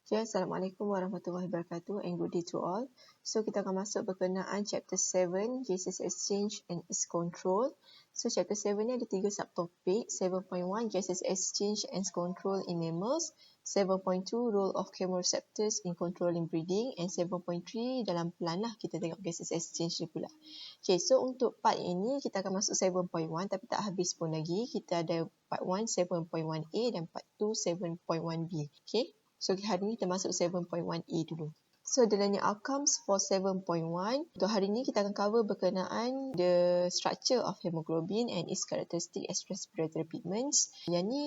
Okay, Assalamualaikum warahmatullahi wabarakatuh and good day to all. So, kita akan masuk berkenaan chapter 7, gases exchange and its control. So, chapter 7 ni ada 3 subtopik. 7.1, gases exchange and control in mammals. 7.2, role of chemoreceptors in controlling breeding. And 7.3, dalam plan lah kita tengok gases exchange ni pula. Okay, so untuk part ini kita akan masuk 7.1 tapi tak habis pun lagi. Kita ada part 1, 7.1a dan part 2, 7.1b. Okay. So, hari ni kita masuk 7.1a dulu. So, the learning outcomes for 7.1. Untuk hari ni kita akan cover berkenaan the structure of hemoglobin and its characteristic as respiratory pigments. Yang ni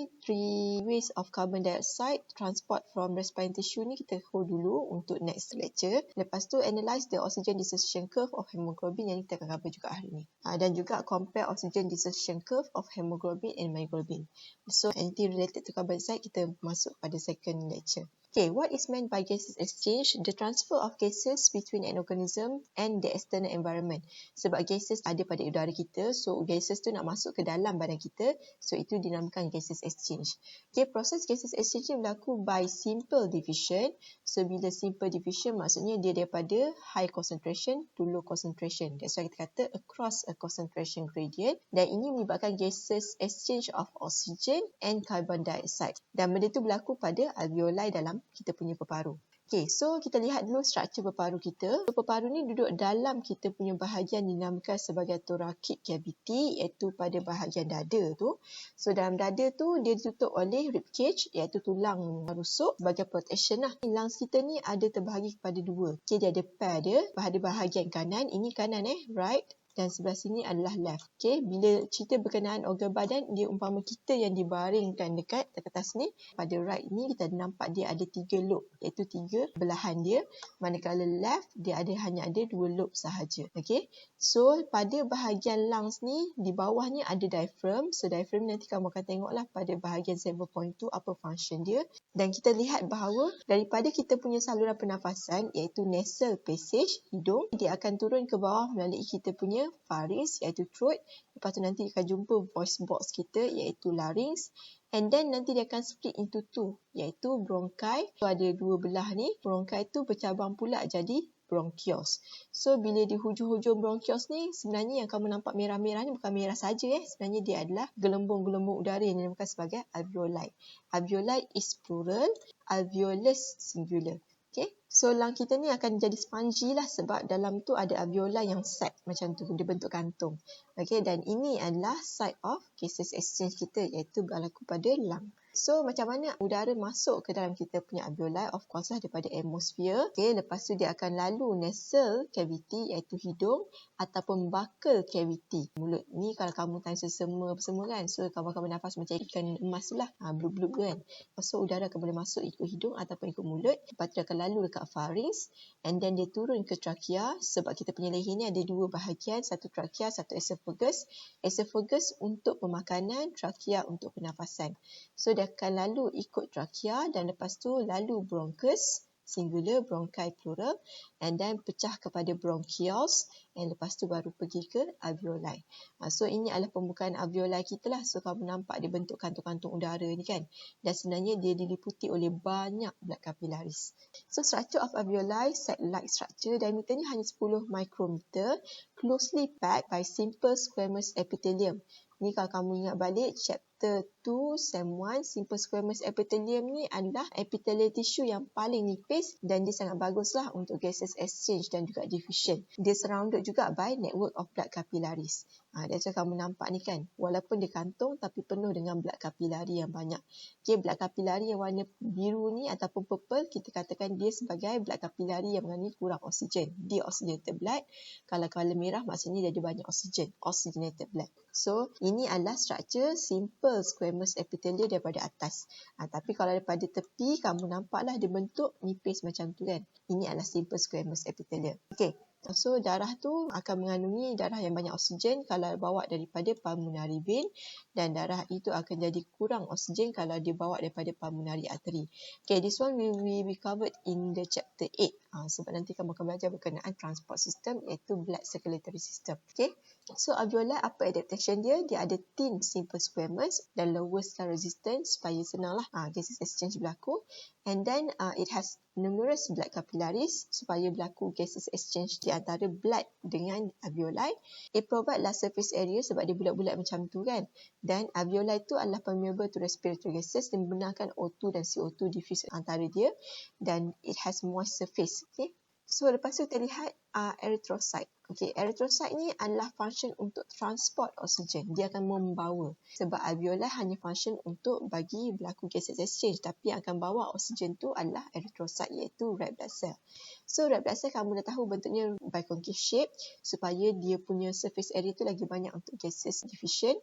3 ways of carbon dioxide transport from respiratory tissue ni kita hold dulu untuk next lecture. Lepas tu, analyze the oxygen dissociation curve of hemoglobin yang kita akan cover juga hari ni. Dan juga compare oxygen dissociation curve of hemoglobin and myoglobin. So, anything related to carbon dioxide kita masuk pada second lecture. Okay, what is meant by gases exchange? The transfer of gases between an organism and the external environment. Sebab gases ada pada udara kita, so gases tu nak masuk ke dalam badan kita, so itu dinamakan gases exchange. Okay, proses gases exchange berlaku by simple division. So, bila simple division maksudnya dia daripada high concentration to low concentration. That's why kita kata across a concentration gradient. Dan ini menyebabkan gases exchange of oxygen and carbon dioxide. Dan benda tu berlaku pada alveoli dalam kita punya peparu. Okay, so kita lihat dulu struktur peparu kita. So, peparu ni duduk dalam kita punya bahagian dinamakan sebagai thoracic cavity, iaitu pada bahagian dada tu. So, dalam dada tu dia ditutup oleh rib cage, iaitu tulang rusuk sebagai protection lah. Lungs kita ni ada terbahagi kepada dua. Okay, dia ada pair dia pada bahagian kanan. Ini kanan right. Dan sebelah sini adalah left. Okay, bila cerita berkenaan organ badan, dia umpama kita yang dibaringkan dekat atas ni. Pada right ni kita nampak dia ada 3 lobe, iaitu 3 belahan dia. Manakala left, dia hanya ada 2 lobe sahaja. Okay, so pada bahagian lungs ni, di bawahnya ada diaphragm. So, diaphragm nanti kamu akan tengoklah pada bahagian 7.2 apa function dia. Dan kita lihat bahawa daripada kita punya saluran pernafasan, iaitu nasal passage, hidung, dia akan turun ke bawah melalui kita punya pharynx, iaitu throat. Lepas tu nanti akan jumpa voice box kita, iaitu larynx. And then nanti dia akan split into 2, iaitu bronchi. So, ada 2 belah ni. Bronchi tu bercabang pula jadi bronchioles. So, bila di hujung-hujung bronchioles ni, sebenarnya yang kamu nampak merah-merah ni bukan merah saja. Sebenarnya dia adalah gelembung-gelembung udara yang dinamakan sebagai alveoli. Alveoli is plural, alveolus singular. Okay, so lung kita ni akan jadi spongy lah sebab dalam tu ada alveoli yang set macam tu, dia bentuk kantung. Okay, dan ini adalah site of gases exchange kita, iaitu berlaku pada lung. So, macam mana udara masuk ke dalam kita punya alveoli? Of course lah daripada atmosphere. Okay, lepas tu dia akan lalu nasal cavity, iaitu hidung, ataupun buccal cavity, mulut. Ni kalau kamu tanya sesama kan, so kamu nafas macam ikan emas tu lah, blub-blub tu kan. So, udara akan boleh masuk ikut hidung ataupun ikut mulut. Lepas tu dia akan lalu dekat pharynx, and then dia turun ke trachea, sebab kita punya leher ni ada 2 bahagian, satu trachea, satu esophagus. Esophagus untuk pemakanan, trachea untuk pernafasan. So, dia akan lalu ikut trachea dan lepas tu lalu bronchus, singular, bronchi plural, and then pecah kepada bronchioles, and lepas tu baru pergi ke alveoli. So, ini adalah pembukaan alveoli kita lah. So, kamu nampak dia bentuk kantung-kantung udara ni kan. Dan sebenarnya dia diliputi oleh banyak blood capillaries. So, structure of alveoli, sac-like structure, diameternya hanya 10 micrometer, closely packed by simple squamous epithelium. Ni kalau kamu ingat balik chapter 2 SEM 1, simple squamous epithelium ni adalah epithelial tissue yang paling nipis dan dia sangat baguslah untuk gases exchange dan juga diffusion. Dia surrounded juga by network of blood capillaries. That's why kamu nampak ni kan, walaupun dia kantung tapi penuh dengan blood capillary yang banyak. Okay, blood capillary yang warna biru ni ataupun purple, kita katakan dia sebagai blood capillary yang mengandungi kurang oksigen, deoxygenated blood. Kalau warna merah maksudnya dia ada banyak oksigen, oxygenated blood. So, ini adalah structure simple squamous epithelium daripada atas. Tapi kalau daripada tepi, kamu nampaklah dia bentuk nipis macam tu kan. Ini adalah simple squamous epithelium. Okay. So, darah tu akan mengandungi darah yang banyak oksigen kalau bawa daripada pulmonary vein, dan darah itu akan jadi kurang oksigen kalau dia bawa daripada pulmonary artery. Okay, this one we covered in the chapter 8. Sebab nanti kamu akan belajar berkenaan transport system, iaitu blood circulatory system. Okay. So alveoli apa adaptation dia? Dia ada thin simple squamous dan lower cell resistance supaya senanglah gases exchange berlaku. And then it has numerous blood capillaries supaya berlaku gases exchange di antara blood dengan alveoli. It provide large surface area sebab dia bulat-bulat macam tu kan. Dan alveoli itu adalah permeable to respiratory gases dan membenarkan O2 dan CO2 diffuse antara dia, dan it has moist surface. Okay. So lepas tu kita lihat erythrocyte. Okay, erythrocyte ni adalah function untuk transport oksigen. Dia akan membawa. Sebab alveoli hanya function untuk bagi berlaku gases exchange. Tapi yang akan bawa oksigen tu adalah erythrocyte, iaitu red blood cell. So red blood cell kamu dah tahu bentuknya biconcave shape supaya dia punya surface area tu lagi banyak untuk gases diffusion.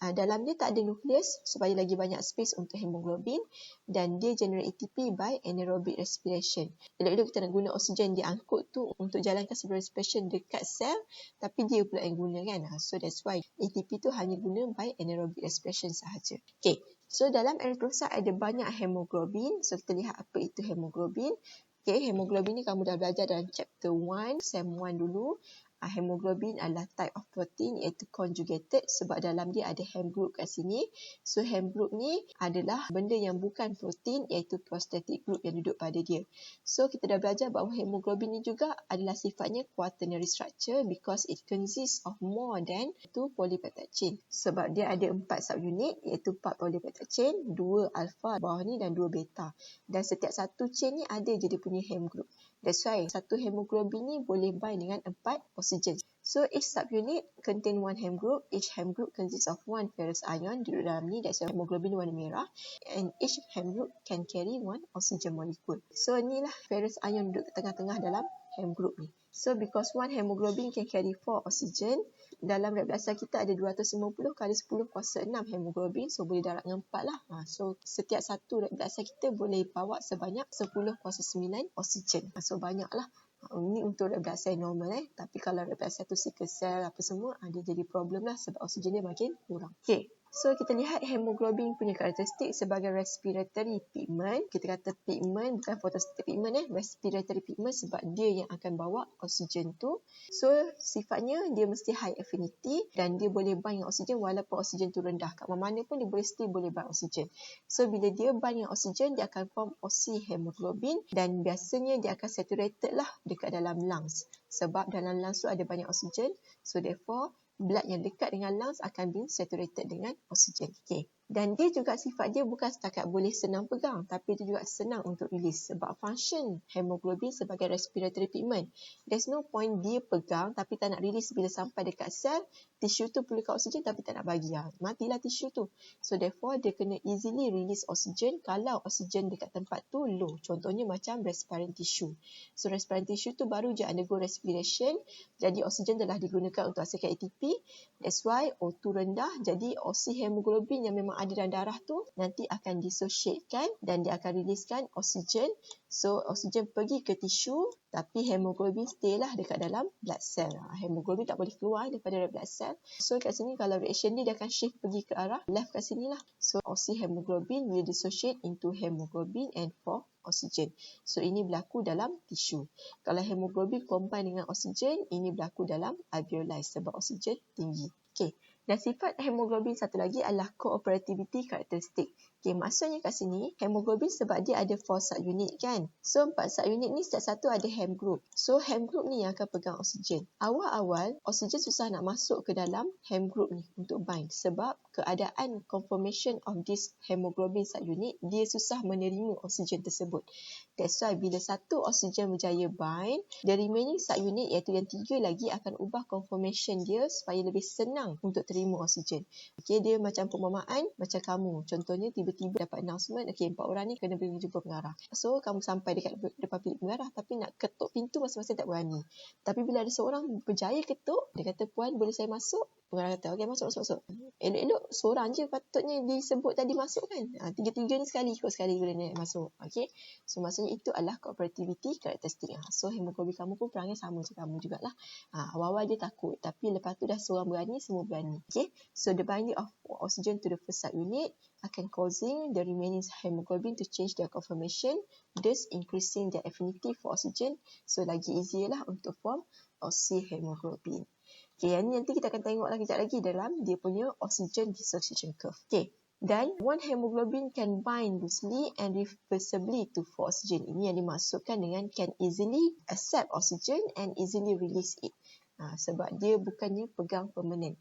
Dalam dia tak ada nukleus supaya lagi banyak space untuk hemoglobin, dan dia generate ATP by anaerobic respiration. Elok-elok kita nak guna oksigen diangkut tu untuk jalankan seluruh respiration dekat sel, tapi dia pula yang guna kan. So that's why ATP tu hanya guna by anaerobic respiration sahaja. Okay, so dalam erythrocyte ada banyak hemoglobin. So kita lihat apa itu hemoglobin. Okay, hemoglobin ni kamu dah belajar dalam chapter 1, sem 1 dulu. Hemoglobin adalah type of protein iaitu conjugated sebab dalam dia ada hem group kat sini. So hem group ni adalah benda yang bukan protein iaitu prostatic group yang duduk pada dia. So kita dah belajar bahawa hemoglobin ni juga adalah sifatnya quaternary structure because it consists of more than 2 polypeptide chain. Sebab dia ada 4 subunit iaitu 4 polypeptide chain, 2 alpha bawah ni dan 2 beta. Dan setiap satu chain ni ada je dia punya hem group. That's why satu hemoglobin ni boleh bind dengan 4 oksigen. So each subunit contain one hem group. Each hem group consists of one ferrous ion duduk dalam ni. That's why hemoglobin warna merah. And each hem group can carry one oxygen molecule. So inilah ferrous ion duduk tengah-tengah dalam hem group ni. So because one hemoglobin can carry 4 oksigen, dalam red blood cell kita ada 250 kali 10 kuasa 6 hemoglobin. So boleh darab dengan 4 lah. So setiap satu red blood cell kita boleh bawa sebanyak 10 kuasa 9 oksigen. So banyak lah. Ini untuk red blood cell normal Tapi kalau red blood cell tu sickle cell apa semua, dia jadi problem lah sebab oksigen dia makin kurang. Okay. So kita lihat hemoglobin punya karakteristik sebagai respiratory pigment. Kita kata pigment bukan photostatic pigment respiratory pigment sebab dia yang akan bawa oksigen tu. So sifatnya dia mesti high affinity dan dia boleh bind dengan oksigen walaupun oksigen tu rendah. Kat mana pun dia boleh bind oksigen. So bila dia bind dengan oksigen, dia akan form oxyhemoglobin dan biasanya dia akan saturated lah dekat dalam lungs. Sebab dalam lungs tu ada banyak oksigen. So therefore blood yang dekat dengan lungs akan be saturated dengan oksigen. Okay. Dan dia juga sifat dia bukan setakat boleh senang pegang, tapi dia juga senang untuk release sebab function hemoglobin sebagai respiratory pigment. There's no point dia pegang tapi tak nak release bila sampai dekat sel, tisu tu perlukan oksigen tapi tak nak bagi. Matilah tisu tu. So therefore dia kena easily release oksigen kalau oksigen dekat tempat tu low. Contohnya macam respirant tissue. So respirant tissue tu baru je undergo respiration, jadi oksigen telah digunakan untuk hasilkan ATP. That's why O2 rendah, jadi oxyhemoglobin yang memang ada dalam darah tu nanti akan dissociatekan dan dia akan riliskan oksigen. So oksigen pergi ke tisu tapi hemoglobin stay lah dekat dalam blood cell. Hemoglobin tak boleh keluar daripada red blood cell. So kat sini kalau reaction dia akan shift pergi ke arah left kat sini lah. So oxyhemoglobin will dissociate into hemoglobin and form oksigen. So ini berlaku dalam tisu. Kalau hemoglobin combine dengan oksigen, ini berlaku dalam alveoli sebab oksigen tinggi. Okay. Dan sifat hemoglobin satu lagi adalah cooperativity karakteristik. Okay, maksudnya kat sini, hemoglobin sebab dia ada 4 subunit kan. So 4 subunit ni setiap satu ada hem group. So hem group ni yang akan pegang oksigen. Awal-awal, oksigen susah nak masuk ke dalam hem group ni untuk bind. Sebab keadaan conformation of this hemoglobin subunit, dia susah menerima oksigen tersebut. That's why bila satu oksigen berjaya bind, the remaining subunit iaitu yang 3 lagi akan ubah conformation dia supaya lebih senang untuk terima oksigen. Okay, dia macam perumpamaan macam kamu. Contohnya tiba-tiba dapat announcement, okay, 4 orang ni kena pergi jumpa pengarah. So kamu sampai dekat depan bilik pengarah tapi nak ketuk pintu masing-masing tak berani. Tapi bila ada seorang berjaya ketuk, dia kata, "Puan, boleh saya masuk?" Pengarah kata, "Okey, masuk. Elok-elok seorang je patutnya disebut tadi masuk kan. Tiga-tiga ni sekali boleh naik masuk." Okay. So maksudnya itu adalah cooperativity karakteristik. So hemoglobin kamu pun perangai sama macam kamu jugalah. Awal-awal dia takut tapi lepas tu dah seorang berani, semua berani. Okay. So the binding of oxygen to the first subunit akan causing the remaining hemoglobin to change their conformation, thus increasing their affinity for oxygen. So lagi easier lah untuk form oxyhemoglobin. Okay, yang ni nanti kita akan tengok lagi kejap lagi dalam dia punya oxygen dissociation curve. Okay. Dan one hemoglobin can bind loosely and reversibly to 4 oxygen. Ini yang dimaksudkan dengan can easily accept oxygen and easily release it. Sebab dia bukannya pegang permanent.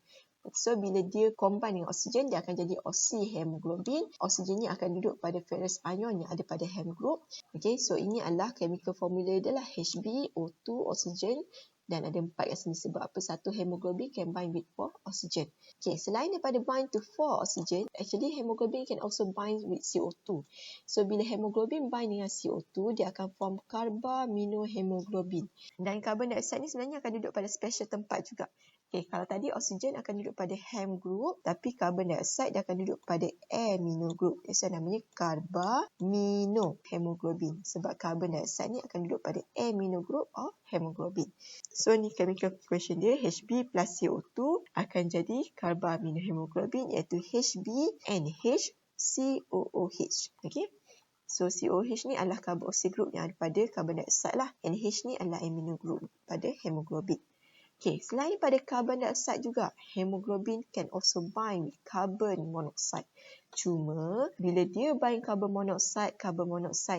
So, bila dia combine dengan oksigen, dia akan jadi oxyhemoglobin. Oksigen ni akan duduk pada ferrous ion yang ada pada hem group. Okay, so ini adalah chemical formula dia lah. HbO2 oksigen. Dan ada 4 kat sini. Sebab apa? Satu hemoglobin can bind with 4 oxygen. Okay, selain daripada bind to 4 oxygen, actually hemoglobin can also bind with CO2. So, bila hemoglobin bind dengan CO2, dia akan form carbaminohemoglobin. Dan carbon dioxide ni sebenarnya akan duduk pada special tempat juga. Okay, kalau tadi oksigen akan duduk pada hem group, tapi carbon dioxide dia akan duduk pada amino group. That's why namanya carbaminohemoglobin. Sebab carbon dioxide ni akan duduk pada amino group of hemoglobin. So, ni chemical equation dia, Hb plus CO2 akan jadi carbaminohemoglobin, iaitu HbNH-COOH. Okay. So, COOH ni adalah carboxyl group yang ada pada carbon dioxide lah. NH ni adalah amino group pada hemoglobin. Okay, selain pada carbon dioxide juga, hemoglobin can also bind with carbon monoxide. Cuma, bila dia bind carbon monoxide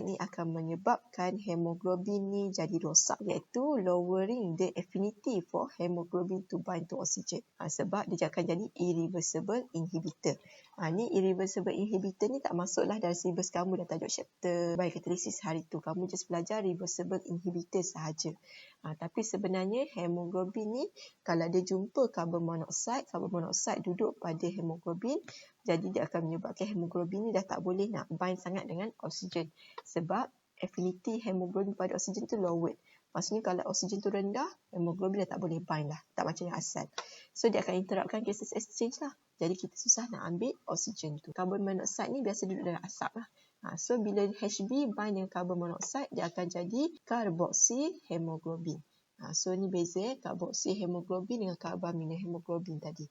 ni akan menyebabkan hemoglobin ni jadi rosak, iaitu lowering the affinity for hemoglobin to bind to oxygen. Sebab dia akan jadi irreversible inhibitor. Ni irreversible inhibitor ni tak masuklah dalam syllabus kamu dah tajuk chapter biokatalysis hari tu. Kamu just belajar reversible inhibitor sahaja. Tapi sebenarnya hemoglobin ni kalau dia jumpa carbon monoxide duduk pada hemoglobin, jadi dia akan menyebabkan hemoglobin ni dah tak boleh nak bind sangat dengan oksigen. Sebab affinity hemoglobin pada oksigen tu lowered. Maksudnya kalau oksigen tu rendah, hemoglobin dah tak boleh bind lah. Tak macam yang asal. So dia akan interruptkan gases exchange lah. Jadi kita susah nak ambil oksigen tu. Carbon monoxide ni biasa duduk dalam asap lah. So bila Hb bind dengan carbon monoxide, dia akan jadi carboxyhemoglobin. So ni beza carboxyhemoglobin dengan carbaminohemoglobin tadi.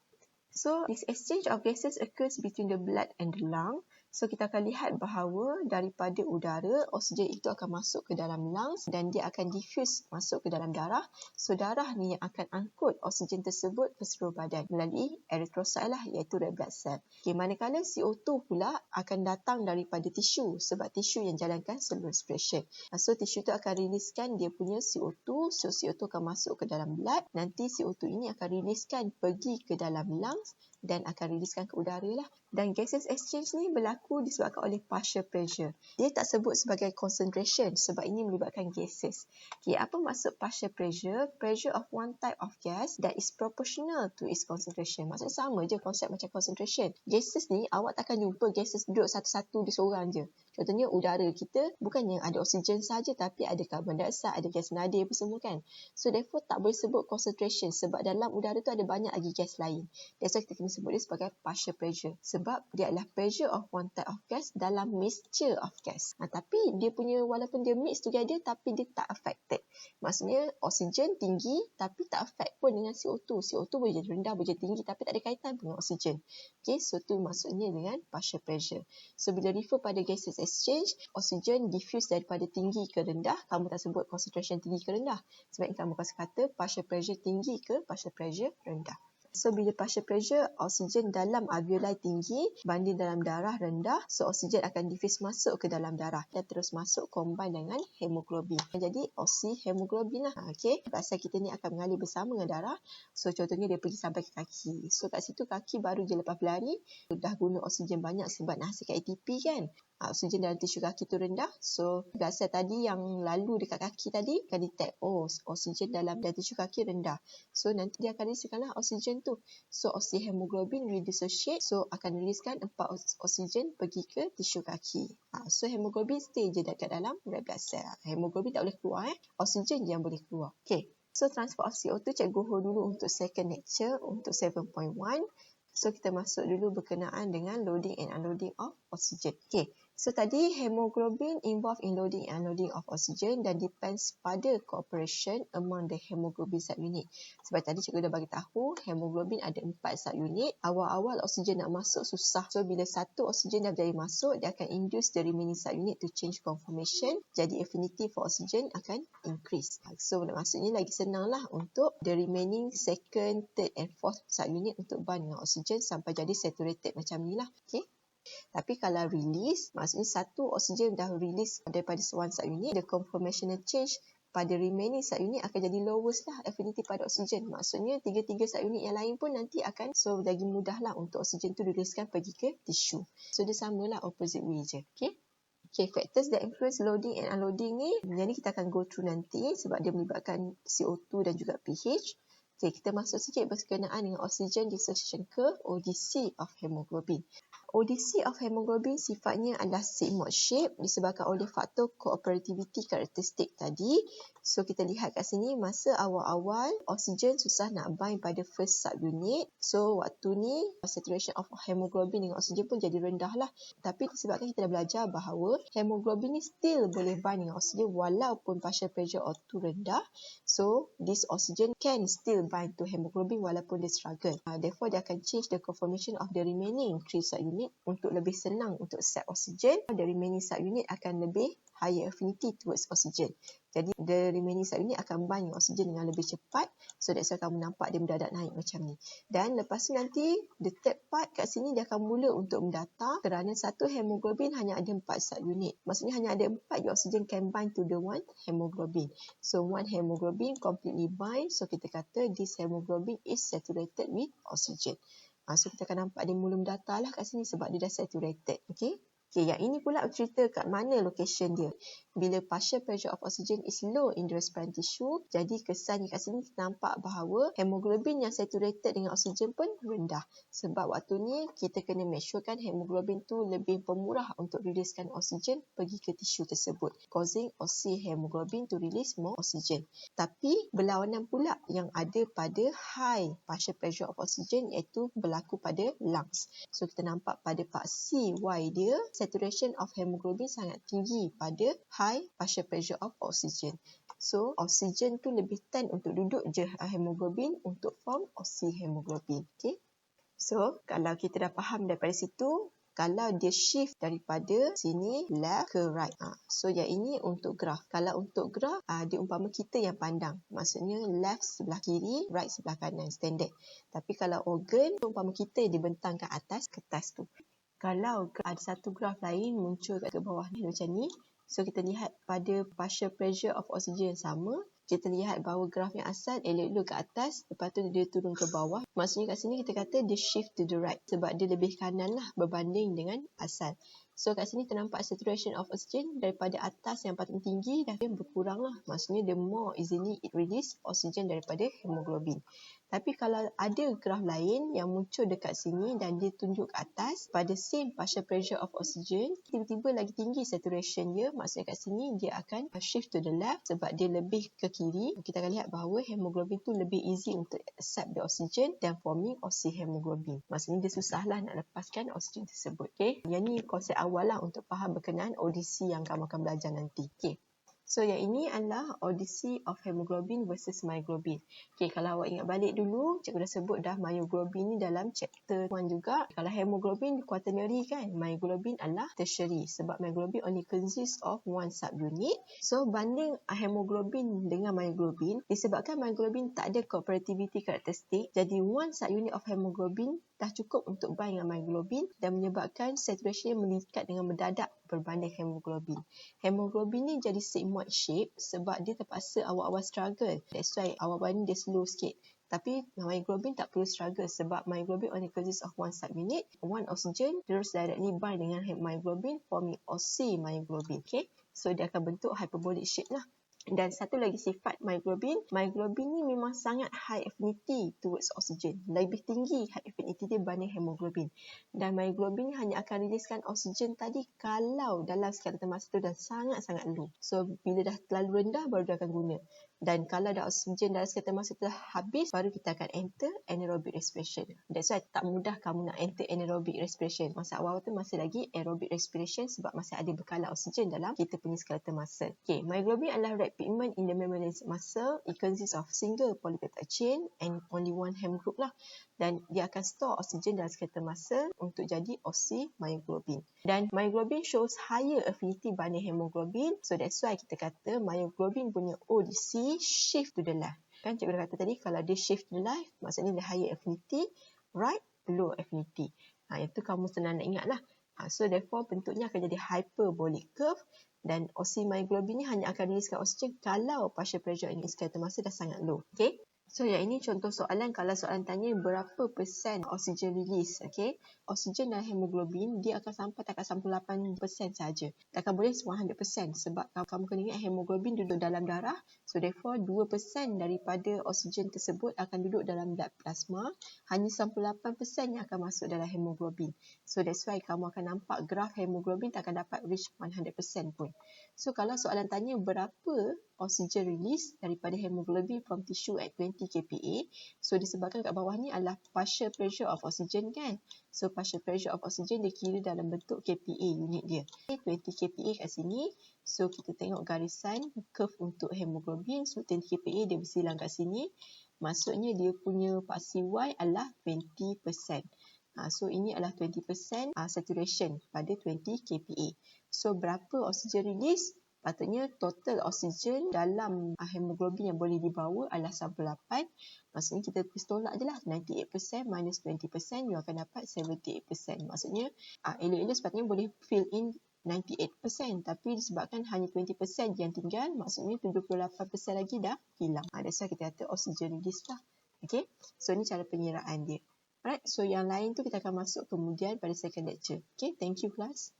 So this exchange of gases occurs between the blood and the lung. So kita akan lihat bahawa daripada udara, oksigen itu akan masuk ke dalam lungs dan dia akan diffuse masuk ke dalam darah. So darah ni yang akan angkut oksigen tersebut ke seluruh badan melalui erythrocyte lah, iaitu red blood cell. Okay, manakala CO2 pula akan datang daripada tisu, sebab tisu yang jalankan cell respiration. So tisu tu akan riliskan dia punya CO2. So CO2 akan masuk ke dalam blood. Nanti CO2 ini akan riliskan pergi ke dalam lungs dan akan riliskan ke udara lah. Dan gases exchange ni berlaku disebabkan oleh partial pressure. Dia tak sebut sebagai concentration sebab ini melibatkan gases. Okay, apa maksud partial pressure? Pressure of one type of gas that is proportional to its concentration. Maksudnya sama je konsep macam concentration. Gases ni awak takkan jumpa gases duduk satu-satu dia seorang je. Contohnya udara kita bukannya ada oksigen saja tapi ada carbon dioxide, ada gas nadir apa semua kan. So therefore tak boleh sebut concentration sebab dalam udara tu ada banyak lagi gas lain. That's why kita kena sebut dia sebagai partial pressure. Sebab dia adalah pressure of one type of gas dalam mixture of gas. Tapi dia punya walaupun dia mix together tapi dia tak affected. Maksudnya oksigen tinggi tapi tak affect pun dengan CO2. CO2 boleh jadi rendah, boleh jadi tinggi tapi tak ada kaitan dengan oksigen. Okay, so tu maksudnya dengan partial pressure. So bila refer pada gases exchange, oksigen diffuse daripada tinggi ke rendah, kamu tak sebut concentration tinggi ke rendah. Sebab kamu kata partial pressure tinggi ke partial pressure rendah. So, bila partial pressure, oksigen dalam alveoli tinggi banding dalam darah rendah, so oksigen akan diffuse masuk ke dalam darah dan terus masuk combine dengan hemoglobin. Jadi, oxyhemoglobin lah. Okay, pasal kita ni akan mengalir bersama dengan darah. So, contohnya dia pergi sampai ke kaki. So, kat situ kaki baru je lepas berlari, dah guna oksigen banyak sebab nak hasilkan ATP kan. Oksigen dalam tisu kaki tu rendah. So, biasa tadi yang lalu dekat kaki tadi akan detect, oksigen dalam tisu kaki rendah. So, nanti dia akan riliskanlah oksigen tu. So, oxyhemoglobin redissociate. So, akan riliskan 4 oksigen pergi ke tisu kaki. So, hemoglobin stay je dekat dalam red blood cell. Hemoglobin tak boleh keluar. Oksigen je yang boleh keluar. Okay. So, transfer of CO2 cikgu hold dulu untuk second lecture untuk 7.1. So, kita masuk dulu berkenaan dengan loading and unloading of oksigen. Okay. So tadi hemoglobin involved in loading and unloading of oxygen dan depends pada cooperation among the hemoglobin subunit. Sebab tadi cikgu dah bagi tahu hemoglobin ada 4 subunit. Awal-awal oksigen nak masuk susah. So bila satu oksigen dah berjaya masuk, dia akan induce the remaining subunit to change conformation. Jadi affinity for oxygen akan increase. So maksudnya lagi senang lah untuk the remaining second, third and fourth subunit untuk bind dengan oksigen sampai jadi saturated macam ni lah. Okay. Tapi kalau release, maksudnya satu oksigen dah release daripada one subunit, the conformational change pada remaining subunit akan jadi lowest lah affinity pada oksigen. Maksudnya tiga-tiga subunit yang lain pun nanti akan, so lagi mudah lah untuk oksigen tu direleasekan pergi ke tisu. So dia samalah opposite way je. Okay, factors that influence loading and unloading ni, yang ni kita akan go through nanti sebab dia melibatkan CO2 dan juga pH. Okay, kita masuk sikit berkenaan dengan oxygen dissociation curve, ODC of hemoglobin. ODC of hemoglobin sifatnya adalah sigmoid shape disebabkan oleh faktor cooperativity karakteristik tadi. So kita lihat kat sini masa awal-awal oksigen susah nak bind pada first subunit. So waktu ni saturation of hemoglobin dengan oksigen pun jadi rendah lah. Tapi disebabkan kita dah belajar bahawa hemoglobin ni still boleh bind dengan oksigen walaupun partial pressure O2 rendah. So this oxygen can still bind to hemoglobin walaupun dia struggle. Therefore dia akan change the conformation of the remaining 3 subunit untuk lebih senang untuk accept oksigen. The remaining subunit akan lebih higher affinity towards oxygen. Jadi the remaining subunit akan bind dengan oksigen dengan lebih cepat. So that's why kamu nampak dia mendadak naik macam ni. Dan lepas tu nanti the third part kat sini dia akan mula untuk mendata kerana satu hemoglobin hanya ada 4 subunit. Maksudnya hanya ada 4 je oksigen can bind to the one hemoglobin. So one hemoglobin completely bind. So kita kata this hemoglobin is saturated with oxygen. So kita akan nampak dia mula mendata lah kat sini sebab dia dah saturated. Okay, yang ini pula cerita kat mana location dia. Bila partial pressure of oxygen is low in the respirant tissue, jadi kesannya kat sini kita nampak bahawa hemoglobin yang saturated dengan oksigen pun rendah. Sebab waktu ni kita kena make sure kan hemoglobin tu lebih pemurah untuk releasekan oksigen pergi ke tisu tersebut, causing oxyhemoglobin to release more oxygen. Tapi berlawanan pula yang ada pada high partial pressure of oxygen iaitu berlaku pada lungs. So kita nampak pada part C, Y dia saturation of hemoglobin sangat tinggi pada high partial pressure of oxygen. So oksigen tu lebih tend untuk duduk je hemoglobin untuk form oxyhemoglobin. Okay. So kalau kita dah faham daripada situ, kalau dia shift daripada sini left ke right. So yang ini untuk graf. Kalau untuk graf, dia umpama kita yang pandang. Maksudnya left sebelah kiri, right sebelah kanan, standard. Tapi kalau organ, umpama kita yang dibentangkan atas kertas tu. Kalau ada satu graf lain muncul kat bawah ni macam ni, so kita lihat pada partial pressure of oxygen yang sama, kita lihat bahawa graf yang asal elok-elok ke atas, lepas tu dia turun ke bawah. Maksudnya kat sini kita kata dia shift to the right sebab dia lebih kanan lah berbanding dengan asal. So kat sini ternampak saturation of oxygen daripada atas yang paling tinggi dah berkurang lah. Maksudnya the more easily it release oxygen daripada hemoglobin. Tapi kalau ada graf lain yang muncul dekat sini dan dia tunjuk ke atas pada same partial pressure of oxygen, tiba-tiba lagi tinggi saturation dia, maksudnya kat sini dia akan shift to the left sebab dia lebih ke kiri. Kita akan lihat bahawa hemoglobin tu lebih easy untuk accept the oxygen dan forming oxyhemoglobin. Maksudnya dia susahlah nak lepaskan oksigen tersebut. Okay? Yang ni konsep awal lah untuk faham berkenaan ODC yang kamu akan belajar nanti. Okay. So yang ini adalah ODC of hemoglobin versus myoglobin. Okay, kalau awak ingat balik dulu, cikgu dah sebut dah myoglobin ni dalam chapter 1 juga. Kalau hemoglobin quaternary kan, myoglobin adalah tertiary sebab myoglobin only consists of one subunit. So banding hemoglobin dengan myoglobin, disebabkan myoglobin tak ada cooperativity karakteristik, jadi one subunit of hemoglobin dah cukup untuk bind dengan myoglobin dan menyebabkan saturation meningkat dengan mendadak berbanding hemoglobin. Hemoglobin ni jadi sigmoid shape sebab dia terpaksa awal-awal struggle. That's why awal-awal ni dia slow sikit. Tapi myoglobin tak perlu struggle sebab myoglobin only consists of one subunit, one oxygen, terus directly bind dengan myoglobin forming oxymyoglobin. Okay? So dia akan bentuk hyperbolic shape lah. Dan satu lagi sifat myoglobin ni memang sangat high affinity towards oxygen. Lebih tinggi high affinity dia berbanding hemoglobin. Dan myoglobin ni hanya akan riliskan oksigen tadi kalau dalam skeleton massa tu dah sangat-sangat low. So, bila dah terlalu rendah baru dia akan guna. Dan kalau dah oksigen dalam skeleton massa tu dah habis, baru kita akan enter anaerobic respiration. That's why tak mudah kamu nak enter anaerobic respiration. Masa awal tu masih lagi aerobic respiration sebab masih ada bekalan oksigen dalam kita punya skeleton massa. Okay, myoglobin adalah red pigment in the membranous muscle. It consists of single polypeptide chain and only one hem group lah. Dan dia akan store oksigen dalam skeleton massa untuk jadi oxymyoglobin. Dan myoglobin shows higher affinity banding hemoglobin. So that's why kita kata myoglobin punya ODC shift to the left. Kan cikgu dah kata tadi kalau dia shift to the left maksudnya dia higher affinity, right, low affinity. Itu kamu senang nak ingat lah. So therefore bentuknya akan jadi hyperbolic curve. Dan oxymyoglobin ni hanya akan riliskan oksigen kalau partial pressure in skeleton massa dah sangat low. Okay? So yang ini contoh soalan kalau soalan tanya berapa persen oksigen release. Okay? Oksigen dalam hemoglobin dia akan sampai takat 98% saja. Takkan boleh 100% sebab kamu kena ingat hemoglobin duduk dalam darah. So therefore 2% daripada oksigen tersebut akan duduk dalam blood plasma. Hanya 98% yang akan masuk dalam hemoglobin. So that's why kamu akan nampak graf hemoglobin tak akan dapat reach 100% pun. So kalau soalan tanya berapa oksigen release daripada hemoglobin from tissue at 20 kPa. So disebabkan kat bawah ni adalah partial pressure of oxygen kan. So partial pressure of oxygen dia kira dalam bentuk kPa unit dia. 20 kPa kat sini. So kita tengok garisan curve untuk hemoglobin. So 20 kPa dia bersilang kat sini. Maksudnya dia punya paksi Y adalah 20%. So ini adalah 20% saturation pada 20 kPa. So berapa oksigen release? Patutnya total oksigen dalam hemoglobin yang boleh dibawa adalah 98. Maksudnya kita tolak je lah 98% minus 20%, you akan dapat 78%. Maksudnya elok-elok sepatutnya boleh fill in 98%. Tapi disebabkan hanya 20% yang tinggal, maksudnya 78% lagi dah hilang. That's why kita kata oksigen release lah. Okay, so ni cara pengiraan dia. Alright, so yang lain tu kita akan masuk kemudian pada second lecture. Okay, thank you class.